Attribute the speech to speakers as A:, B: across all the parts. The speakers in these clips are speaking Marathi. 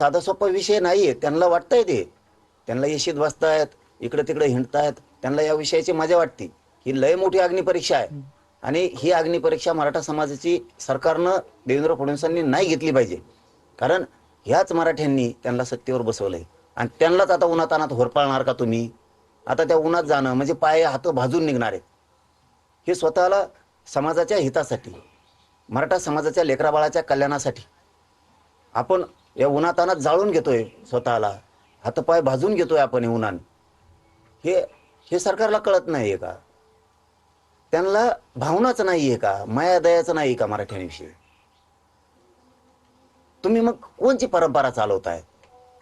A: साधा सोपा विषय नाहीये. त्यांना वाटतंय ते, त्यांना येशीत बसतायत, इकडे तिकडे हिंडतायत, त्यांना या विषयाची मजा वाटते. ही लय मोठी अग्निपरीक्षा आहे आणि ही अग्निपरीक्षा मराठा समाजाची सरकारनं देवेंद्र फडणवीसांनी नाही घेतली पाहिजे. कारण ह्याच मराठ्यांनी त्यांना सत्तेवर बसवलंय आणि त्यांनाच आता उन्हातानात होरपाळणार का तुम्ही? आता त्या उन्हात जाणं म्हणजे पाय हात भाजून निघणार आहेत. हे स्वतःला समाजाच्या हितासाठी, मराठा समाजाच्या लेकराबाळाच्या कल्याणासाठी आपण या उन्हातानात जाळून घेतोय, स्वतःला हातपाय भाजून घेतोय आपण उन्हान. हे हे सरकारला कळत नाहीये का? त्यांना भावनाच नाहीये का? माया दयाचं नाही का मराठ्यांविषयी? तुम्ही मग कोणची परंपरा चालवताय?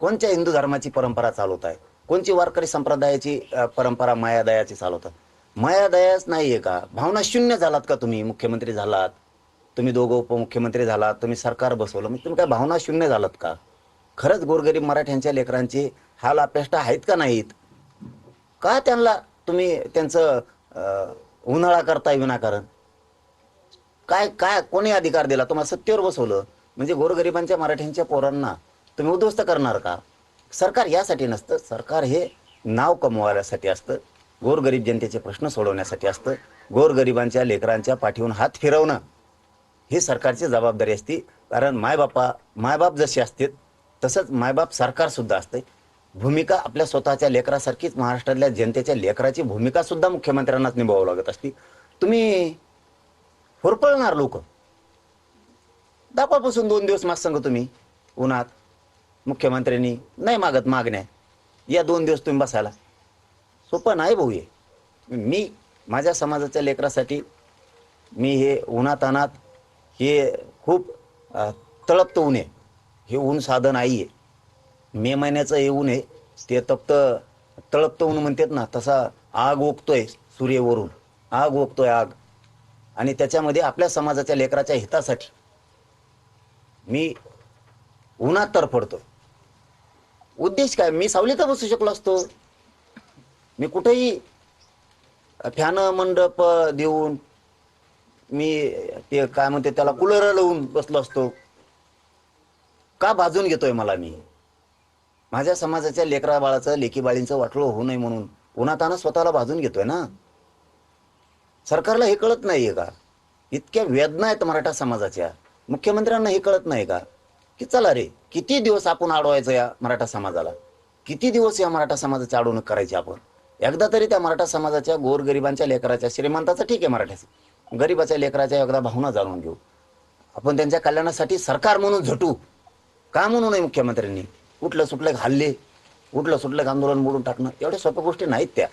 A: कोणत्या हिंदू धर्माची परंपरा चालवताय? कोणची वारकरी संप्रदायाची परंपरा माया दयाची चालवतात? माया दयाच नाहीये का? भावना शून्य झालात का तुम्ही? मुख्यमंत्री झालात, तुम्ही दोघं उपमुख्यमंत्री झालात, तुम्ही सरकार बसवलं, मग तुम्ही काय भावना शून्य झालात का? खरंच गोरगरीब मराठ्यांच्या लेकरांचे हाल अपेष्टा आहेत का नाहीत? का त्यांना तुम्ही त्यांचं उन्हाळा करताय विनाकारण? काय काय कोणी अधिकार दिला तुम्हाला? सत्तेवर बसवलं म्हणजे गोरगरिबांच्या मराठ्यांच्या पोरांना तुम्ही उद्ध्वस्त करणार का? सरकार यासाठी नसतं. सरकार हे नाव कमवायसाठी असतं, गोरगरीब जनतेचे प्रश्न सोडवण्यासाठी असतं. गोरगरिबांच्या लेकरांच्या पाठीवरून हात फिरवणं ही सरकारची जबाबदारी असते. कारण मायबाप जसे असतात तसंच मायबाप सरकार सुद्धा असते. भूमिका आपल्या स्वतःच्या लेकरासारखीच महाराष्ट्रातल्या जनतेच्या लेकराची भूमिका सुद्धा मुख्यमंत्र्यांनाच निभावावं लागत असते. तुम्ही होरपळणार लोक. दापापासून 2 दिवस माग सांग तुम्ही उन्हात, मुख्यमंत्र्यांनी नाही मागत मागण्या, या 2 दिवस तुम्ही बसायला. सोपं नाही भाऊ हे. मी माझ्या समाजाच्या लेकरासाठी मी हे उन्हातानात हे खूप तळपतं ऊन आहे. हे ऊन साधं नाही आहे. मे महिन्याचं हे ऊन आहे, ते तप्त तळपतं ऊन म्हणतात ना, तसा आग ओकतोय सूर्यवरून, आग ओकतोय आग. आणि त्याच्यामध्ये आपल्या समाजाच्या लेकराच्या हितासाठी मी उन्हात तरफडतो. उद्देश काय? मी सावलीत बसू शकलो असतो. मी कुठेही फॅन मंडप देऊन मी ते काय म्हणते त्याला कूलर लावून बसलो असतो. का भाजून घेतोय मला? मी माझ्या समाजाच्या लेकरा बाळाचं, लेकी बाळींचं वाटोळं होऊ नये म्हणून उन्हातानं स्वतःला भाजून घेतोय ना. सरकारला हे कळत नाहीये का? इतक्या वेदना आहेत मराठा समाजाच्या. मुख्यमंत्र्यांना हे कळत नाही का की चला रे, किती दिवस आपण अडवायचं या मराठा समाजाला? किती दिवस या मराठा समाजाची अडवणूक करायची आपण? एकदा तरी त्या मराठा समाजाच्या गोरगरिबांच्या लेकराच्या, श्रीमंताचं ठीक आहे, मराठ्याचं गरीबाच्या लेकराच्या एकदा भावना जाणून घेऊ आपण. त्यांच्या कल्याणासाठी सरकार म्हणून झटू. का म्हणू नये मुख्यमंत्र्यांनी? उठलं सुटलं हल्ले, उठलं सुटलं आंदोलन मोडून टाकणं, एवढ्या सोप्या गोष्टी नाहीत त्या.